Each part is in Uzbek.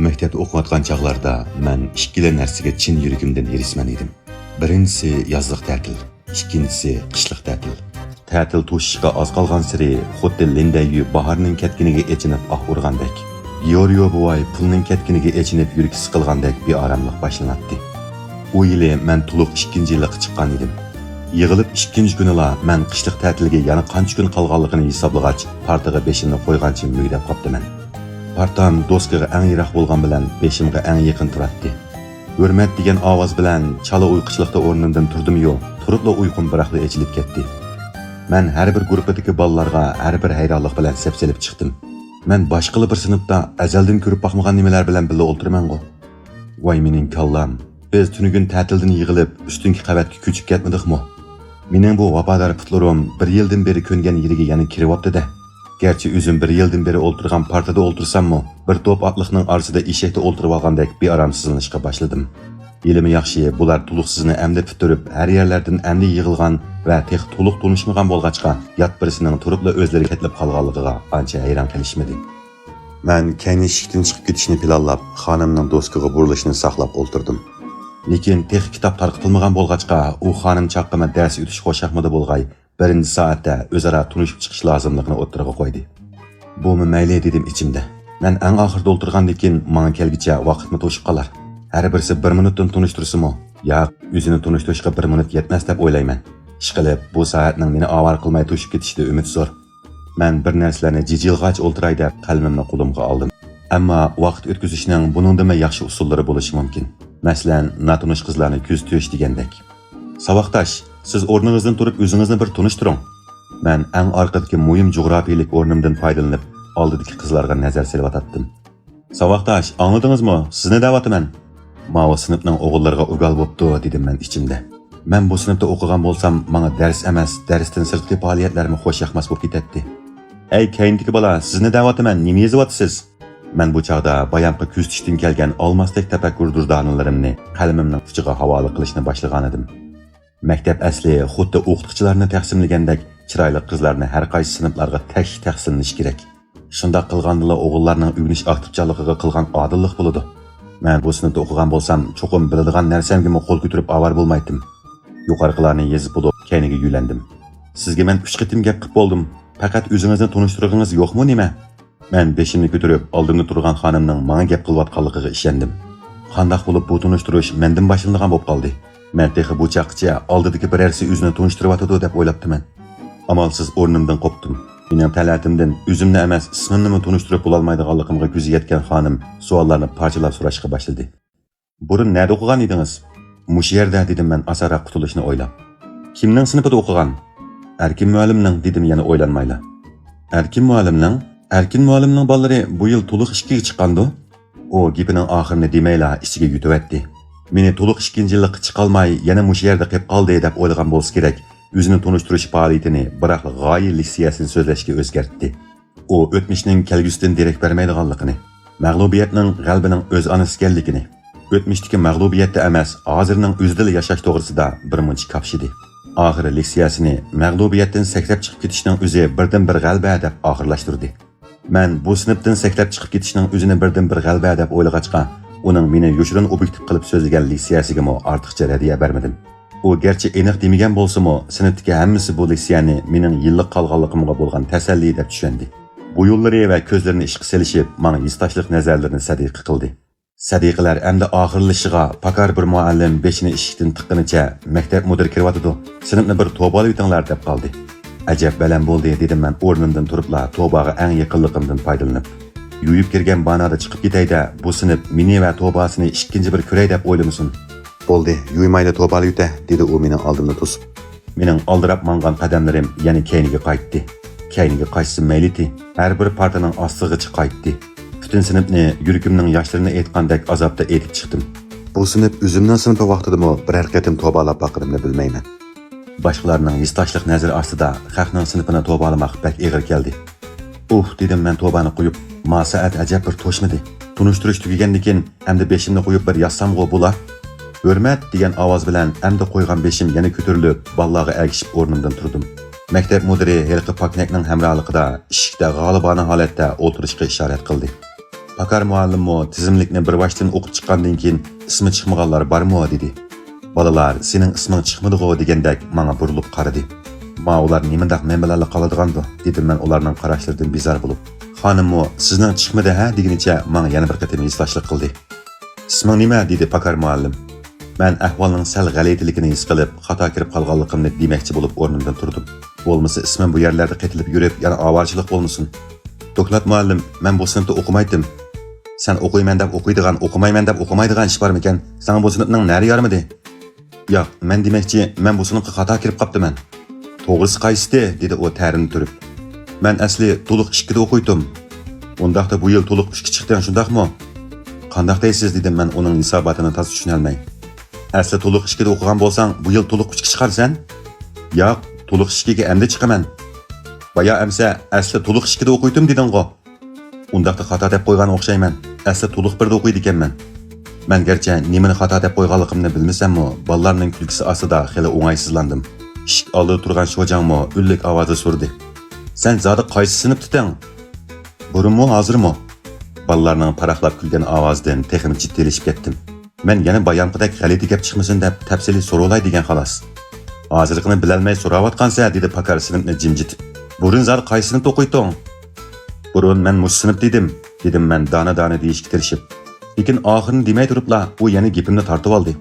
Maktabda o'qiyotgan chaqlarda men ikkala narsaga chin yuragimdan erisman edim. Birinchisi yozliq ta'til, ikkinchisi qishliq ta'til. Ta'til to'shishga oz qolgan siri xuddi Lindayu bahorning ketganiga echinib urgandek. Yo'riyo buvoy pulning ketganiga echinib yuragi siqilgandek beoramlik boshlanadi. U yili men to'liq 2-yilga chiqqan edim. Yig'ilib 2-kunila men qishliq ta'tilga yana qancha kun qolganligini hisoblagach, partaga beshimni qo'ygancha mugdab qopdiman. Partam doskaga eng yiroq bo'lgan bilan beshimga eng yaqin turadi. Hurmat degan ovoz bilan chala uyquchilikda o'rnimdan turdim-yu, turibla uyqum biraqli echilib ketdi. Men har bir guruhdagi bolalarga har bir hayronlik bilan sepsilib chiqdim. Men boshqa bir sinfda azaldan ko'rib boqmagan nimalar bilan birga o'tirman-ku. Voy mening kallam, biz tunugun ta'tildan yig'ilib ustungi qavatga ko'chib ketmadikmi? Mening bu vafodor putlarim 1 yildan beri ko'ngan yeriga yana kiryapti-da. Gerçi üzüm 1 yildan beri o'ltirgan partada o'ltirsammi, bir to'p otliqning orasida eshakda o'ltirib olgandek bearamsizlanishga boshladim. Yilimi yaxshi, bular to'liqsizni amdi fitirib, har yerlardan amdi yig'ilgan va tex to'liq tunishmagan bo'lg'achqa, yot birisining turibla o'zlari ketlib qolganligiga ancha hayron qilishmadi. Men keyin eshikdan chiqib ketishni planlab, xonimning do'skiga burilishini saqlab o'ltirdim. Lekin tex kitob tarqatilmagan bo'lg'achqa, u xonim chaqqama dars o'tish qo'shaqmada bo'lg'ay. Birinchi soatda o'zaro tunishib chiqish lozimligini o'ttirg'a qo'ydi. Bu mayli dedim ichimda. Men eng oxirda o'ltirgandan keyin menga kelgicha vaqtni to'shib qolar. Har birisi 1 minutdan tunishtirsimi? Yo'q, o'zini tunishtirishga 1 minut yetmas deb o'ylayman. Ishqilib, bu soatning meni avar qilmay to'shib ketishida umid zo'r. Men bir narsalarni jijilg'ach o'ltiray deb qalbimni qo'limga oldim. Ammo vaqt o'tkazishning buningdan yaxshi usullari bo'lishi mumkin. Masalan, natunish qizlarni ko'z tuyish degandek. Savoqdosh, siz o'rningizdan turib o'zingizni bir tunishtiring. Men eng orqadagi muhim jo'grafiyalik o'rnimdan foydalanib, oldidagi qizlarga nazar solib Savoqdosh, angladingizmi? Sizni da'vataman. Mavo sinfning o'g'illariga o'gal bo'pti, dedim men ichimda. Men bu sinfda o'qigan bo'lsam, menga dars emas, darsdan sirtqi faoliyatlarni xo'sh yoqmas bo'lib ketadi. Ey keyindagi bola, sizni da'vataman, nima yozyapsiz? Men bu chaqda bayamqi ko'ztishdan kelgan olmasdek tafakkur durdonlarimni qalamimning uchiga havola qilishni boshlagan edim. Maktab asli xuddi o'qituvchilarni taqsimlagandek chiroyli qizlarni har qaysi sinflarga taqsimlash kerak. Shunday qilganda o'g'illarning o'g'inish aktivchaligiga qilgan odillik bo'ladi. Men bu sinfda o'qigan bo'lsam, cho'qim biladigan narsamga qo'l ko'tarib avar bo'lmaydim. Yuqoriqilarni yezib bo'lib, keyniga yo'landim. Sizga men 3 qitim gap qilib bo'ldim. Faqat o'zingizni tunishtirganingiz yo'qmi nima? Men beshimni ko'tarib, oldimda turgan xonimning menga gap qilayotganligiga ishondim. Qanday bo'lib bu tunishtirish mendan boshlangan bo'lib qoldi. Men texi bu chaqcha oldidagi birarsi o'zini tunishtiryotdi deb o'ylabdiman. Amalsiz o'rnimdan qopdim. Mening talatimdan o'zimni emas, ismimni tunishtirib bo'lolmaydiganligimga ko'zi yetgan xonim savollarni parchalab so'rashga boshladi. Burun nerda o'qigan edingiz? Mush yerda, dedim men asara qutulishni o'ylab. Kimning sinfida o'qigan? Erkin muallimning, dedim yana o'ylanmayla. Erkin muallimning bolalari bu yil to'liq 2 ga chiqqandi. O gapining oxirini demayla ichiga yutib Meni to'liq 2-yilga chiqolmay yana mush yerda qolib qoldi deb o'ylagan bo'lsa kerak. O'zini tunishtirish faoliyatini biroq g'oyi litsiyasini so'zlashga o'zgartdi. U o'tmishning kelgusidan derak bermaydiganligini, mag'lubiyatning g'albining o'z onasi ekanligini, o'tmishdagi mag'lubiyatda emas, hozirning o'zida yashash to'g'risida bir muncha kapshidi. Oxiri litsiyasini mag'lubiyatdan sakrab chiqib ketishning o'zi birdan-bir g'alba deb oxirlashtirdi. Men bu sinfdan sakrab chiqib ketishning o'zini birdan-bir g'alba deb o'ylagachqa, uning meni yoshirin obyektiv qilib so'zlagan litsiyasiga ortiqcha radiya bermadim. U garchi aniq demagan bo'lsa-mu, sinfdagi hammasi bu litsiyani mening yillik qolganligimga bo'lgan tasalli deb tushundi. Bu yo'llari va ko'zlarini ishqi selishib, menga yistashliq nazarlarini sadiqa qildi. Sadiqalar endi oxirlashiga pakar bir muallim beshini eshikdan tiqqanicha maktab mudiri kiryotdi. Sinfni bir to'ba yutinglar deb qoldi. Ajab baland bo'ldi, dedim men o'rnimdan turibla to'baga eng yaqinligimdan foydalanib. Yuyib kirgan banada chiqib ketayda, bu sinf meni va to'basini ikkinchi bir ko'ray deb o'ylamasin. Bo'ldi, yuymayla to'bali yuta, dedi u mening oldimda to'sib. Mening oldirab mangan qadamlarim yana keyniga qaytdi. Keyniga qaytsin mayliti, har bir partining ostiga chiqib qaytdi. Butun sinfni yuragimning yoshlarini aytgandek azobda etib chiqdim. Bu sinf o'zimning sinfi vaqtidami biror qatim to'balab baqiribni bilmayman. Boshqalarning yistashliq nazari ostida xalqning sinfini to'balamoq bak og'ir keldi. Dedim men to'bani qo'yib, ma soat ajab bir to'shmadi. Tunishtirish tugagandan keyin hamda beshimni qo'yib bir yassam-g'o bo'lar. Hurmat degan ovoz bilan hamda qo'ygan beshim yana ko'tarilib, ballag'a ergishib o'rnimdan turdim. Maktab mudiri Helqi Paknakning hamrohligida eshikda g'olibona holatda o'tirishga ishorat qildi. Pakar muallimmi tizimlikni bir boshdan o'qib chiqqandan keyin ismi chiqmaganlar bormi dedi. Balalar, sening isming chiqmadi-ku degandek menga burilib qaradi. Ma ular nimandaq men bilan qoladigandu dedim men ularning qarashlaridan bezor bo'lib. Xonimmi, sizning chiqmadi ha degunicha menga yana bir qatim eslashlik qildi. Isming nima dedi Pakar muallim. Men ahvolning sal g'alaytiligini his qilib, xato kirib qolganligimni demoqchi bo'lib o'rnimdan turdim. Bo'lmasa ismim bu yerlarda qetilib yurib, yana ovarchilik bo'lmasin. Doklat muallim, men bu sinfda o'qimaydim. Sen o'qiyman deb o'qiydigan, o'qimayman deb o'qimaydigan ish bormi ekan? Sen bu sinfning nari yarmidi? Yo'q, men demoqchi, men bu sinfga xato kirib qoptiman. To'g'risi qaysi dedi u ta'rinib turib. Men asli to'liq 2 da o'qiydim. Undaqda bu yil to'liq 3 chiqdi, shundaqmi? Qandaq deysiz dedim men uning hisobotini to'g'ri tushuna olmay. Asli to'liq 2 da o'qigan bo'lsang, bu yil to'liq 3 chiqarsan? Yo'q, to'liq 2 ga endi chiqaman. Baya amsa asli to'liq 2 da o'qiydim deding-ku. Undaqda xato deb qo'ygan o'xshayman. Asli to'liq 1 da o'qiydi ekanman. Men garchi nimani xato deb qo'yganligimni bilmasam-mu, bolalarning kulgisi ostida xili o'ng'aysizlandim. Ishik oldi turgan sho'jangmi ullik ovozda surdi. Sen zodi qaysi sinfding? Burunmi, hozirmi? Bolalarning paraqlab kulgan ovozidan texnik jiddiyleşib ketdim. Men yana bayonqidek g'alati gap chiqmasin deb tafsili so'rovlay degan xolos. Hozirlikni bilolmay so'rayotgansa dedi Pakar sinfni jimjitib. Burun zodi qaysi sinfda o'qiyding? Burun men mush sinf dedim men dona deyishga tirishib. Lekin oxirini demay turibla u yana gapimni tortib oldi.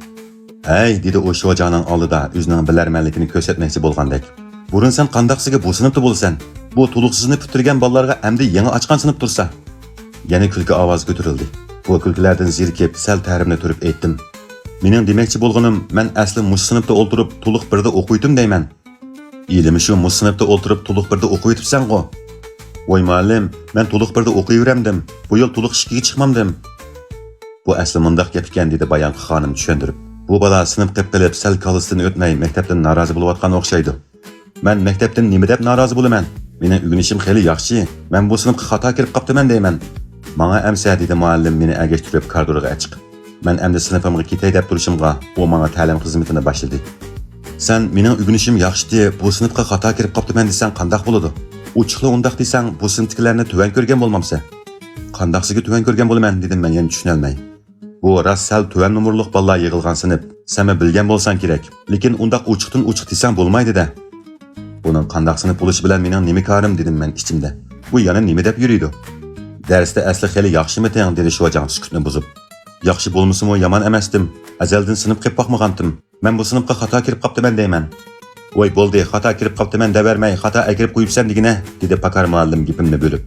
Hey dedi o sho'janing oldida o'zining bilarmanligini ko'rsatmoqchi bo'lgandek. Burun sen qandaqsiga bu sinfda bo'lsan? Bu to'liqsizini bitirgan bolalarga endi yangi ochgan sinf tursa. Yana kulki ovoz ko'tarildi. Bu kulkilardan zerikib sal ta'rimni turib aytdim. Mening demoqchi bo'lganim, men asli mush sinfda o'ltirib to'liq 1 da o'qiydim deyman. Ilimi shu mush sinfda o'ltirib to'liq 1 da o'qiyibsan-ku. Voy muallim, men to'liq 1 da o'qiyveramdim. Bu yil to'liq 2 ga chiqmamdim. Bu asli mundaq gap ekan dedi bayonqi xonim tushuntirib. Bu bola sinf qilib sal kolisidan o'tmay maktabdan norozi bo'layotgan o'xshaydi. Men maktabdan nima deb norozi bo'laman? Mening o'rganishim xeli yaxshi. Men bu sinfga xato kirib qoptiman deyman. Menga amsa dedi muallim meni agashtirib koridorga chiqib. Men endi sinfimga ketay deb turishimga u menga ta'lim xizmatini boshladi. Sen mening o'rganishim yaxshi deb bu sinfga xato kirib qoptiman desang qandaq bo'ladi? Uchiqli undaq desang bu sinfdagilarni tuvan ko'rgan bo'lmamsa? Qandaqsiga tuvan ko'rgan bo'laman dedim men yana tushuna olmay. Bu rassal tuvan numurliq bolalar yig'ilgan sinf. Sen bilgan bo'lsan kerak. Lekin undaq uchiqdan uchiq desang bo'lmaydi-da. Buning qandaq sinf bo'lishi bilan mening nima ko'rim dedim men ichimda. Bu yana nima deb yuriydi? Darsda asli xeli yaxshimi teng dedi sho'jang sukutni buzib. Yaxshi bo'lmasimi yomon emasdim. Azaldan sinf qilib boqmagandim. Men bu sinfga xato kirib qoptiman deyman. Voy bo'ldi, xato kirib qoptiman devermay, xato akirib qo'yibsan degina dedi Pakar muallim gapimni bo'lib.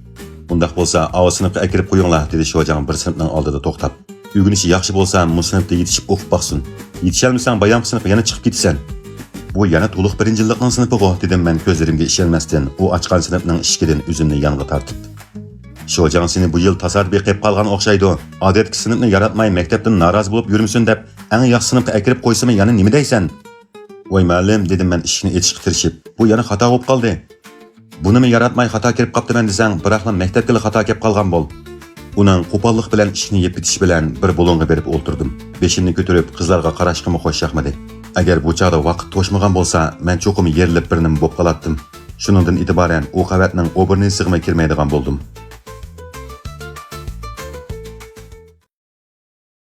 Undaq bo'lsa, avval sinfga akirib qo'yinglar dedi sho'jang bir sinfning oldida to'xtab. O'rganishi yaxshi bo'lsa, bu sinfda yetishib o'qib boqsin. Yetisholmasang bayon sinfga yana chiqib ketasan. Bu yana to'liq 1-yillikning sinfi-ku dedim men ko'zlarimga ishonmasdan u ochgan sinfning ishikidan o'zimni yonga tortib. Sho'jang seni bu yil tasarruf qilib qolgan o'xshaydi. Odatki sinfni yaratmay maktabdan norozi bo'lib yurmsin deb, eng yaxshi sinfga akirib qo'ysam yana nima deysan? Voy muallim dedim men ishni etishga tirishib. Bu yana xato bo'lib qoldi. Bunimi yaratmay xato kirib qoptiman desang, biroqla maktabga xato kelib qolgan bo'l. Uning qo'pollik bilan ishni yeb bitish bilan bir bo'longa berib o'ltirdim. Beshimni ko'tarib qizlarga qarashqimi xo'shaqmadi. Agar bu chaqda vaqt to'shmagan bo'lsa, men cho'qim yerilib birnim bo'lib qolatdim. Shuningdan e'tiboran u qavatning o'birni sig'may kirmaydigan bo'ldim.